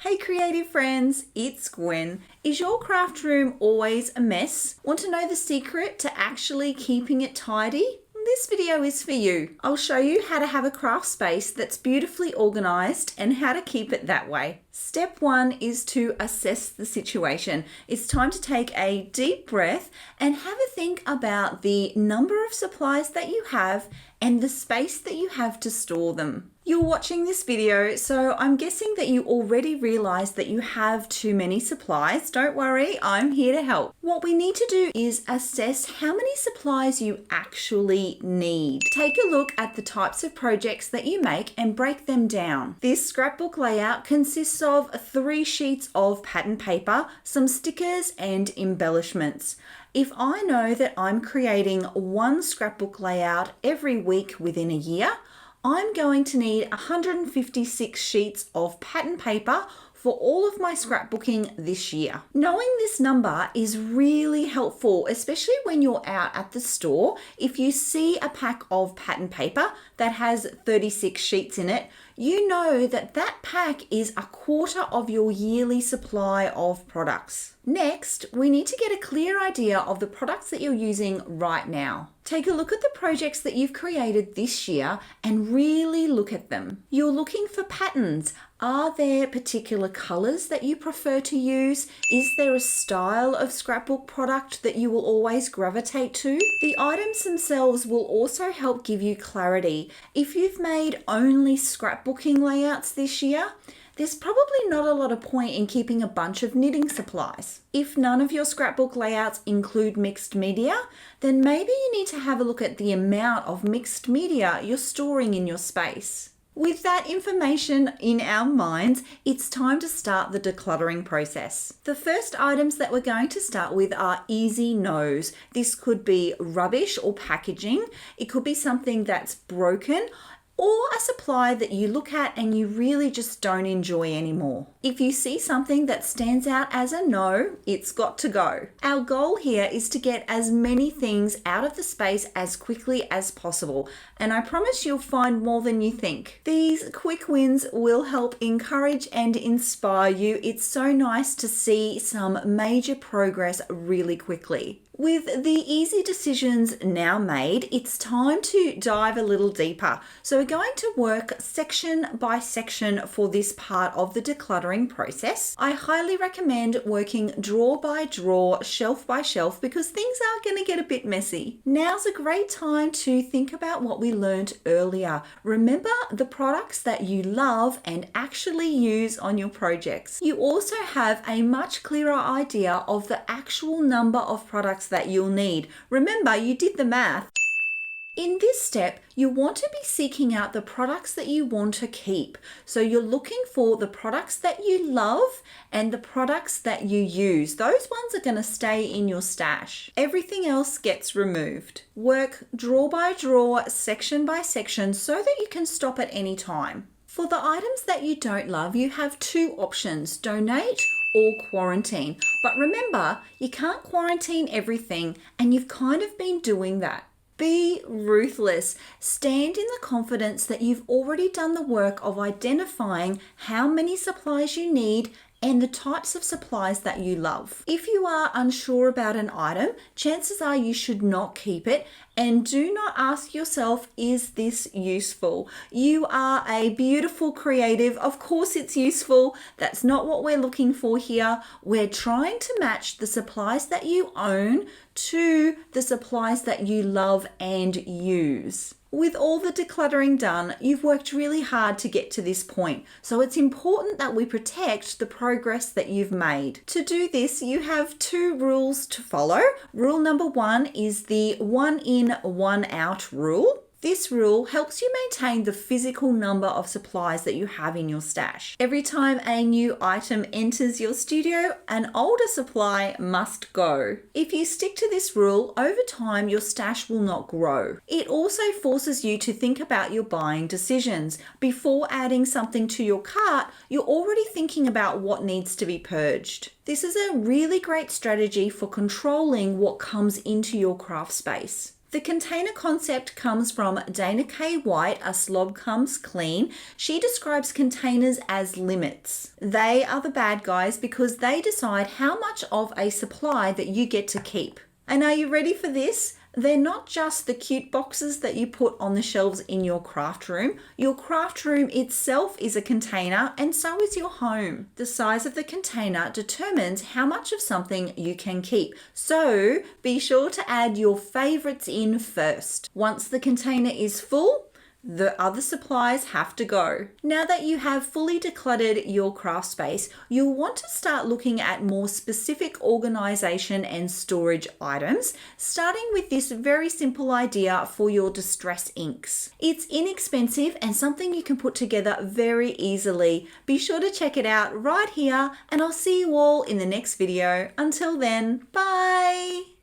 Hey creative friends, it's Gwen. Is your craft room always a mess? Want to know the secret to actually keeping it tidy? This video is for you. I'll show you how to have a craft space that's beautifully organized and how to keep it that way. Step one is to assess the situation. It's time to take a deep breath and have a think about the number of supplies that you have and the space that you have to store them. You're watching this video, so I'm guessing that you already realize that you have too many supplies. Don't worry, I'm here to help. What we need to do is assess how many supplies you actually need. Take a look at the types of projects that you make and break them down. This scrapbook layout consists of 3 sheets of pattern paper, some stickers and embellishments. If I know that I'm creating one scrapbook layout every week within a year, I'm going to need 156 sheets of pattern paper for all of my scrapbooking this year. Knowing this number is really helpful, especially when you're out at the store. If you see a pack of pattern paper that has 36 sheets in it, you know that that pack is a quarter of your yearly supply of products. Next, we need to get a clear idea of the products that you're using right now. Take a look at the projects that you've created this year and really look at them. You're looking for patterns. Are there particular colors that you prefer to use? Is there a style of scrapbook product that you will always gravitate to? The items themselves will also help give you clarity. If you've made only scrapbooking layouts this year, there's probably not a lot of point in keeping a bunch of knitting supplies. If none of your scrapbook layouts include mixed media, then maybe you need to have a look at the amount of mixed media you're storing in your space. With that information in our minds, it's time to start the decluttering process. The first items that we're going to start with are easy no's. This could be rubbish or packaging. It could be something that's broken, or a supply that you look at and you really just don't enjoy anymore. If you see something that stands out as a no, it's got to go. Our goal here is to get as many things out of the space as quickly as possible, and I promise you'll find more than you think. These quick wins will help encourage and inspire you. It's so nice to see some major progress really quickly. With the easy decisions now made, it's time to dive a little deeper. So we're going to work section by section for this part of the decluttering process. I highly recommend working drawer by drawer, shelf by shelf, because things are going to get a bit messy. Now's a great time to think about what we learned earlier. Remember the products that you love and actually use on your projects. You also have a much clearer idea of the actual number of products that you'll need. Remember, you did the math. In this step, you want to be seeking out the products that you want to keep. So you're looking for the products that you love and the products that you use. Those ones are going to stay in your stash. Everything else gets removed. Work drawer by drawer, section by section, so that you can stop at any time. For the items that you don't love, you have 2 options: donate or quarantine. But remember, you can't quarantine everything, and you've kind of been doing that. Be ruthless. Stand in the confidence that you've already done the work of identifying how many supplies you need and the types of supplies that you love. If you are unsure about an item, chances are you should not keep it, and do not ask yourself, is this useful? You are a beautiful creative. Of course it's useful. That's not what we're looking for here. We're trying to match the supplies that you own to the supplies that you love and use. With all the decluttering done, you've worked really hard to get to this point, so it's important that we protect the progress that you've made. To do this, you have 2 rules to follow. Rule number 1 is the 1 in, 1 out rule. This rule helps you maintain the physical number of supplies that you have in your stash. Every time a new item enters your studio, an older supply must go. If you stick to this rule, over time your stash will not grow. It also forces you to think about your buying decisions. Before adding something to your cart, you're already thinking about what needs to be purged. This is a really great strategy for controlling what comes into your craft space. The container concept comes from Dana K. White, A Slob Comes Clean. She describes containers as limits. They are the bad guys because they decide how much of a supply that you get to keep. And are you ready for this? They're not just the cute boxes that you put on the shelves in your craft room. Your craft room itself is a container, and so is your home. The size of the container determines how much of something you can keep. So be sure to add your favorites in first. Once the container is full, the other supplies have to go. Now that you have fully decluttered your craft space, you'll want to start looking at more specific organisation and storage items, starting with this very simple idea for your distress inks. It's inexpensive and something you can put together very easily. Be sure to check it out right here, and I'll see you all in the next video. Until then, bye!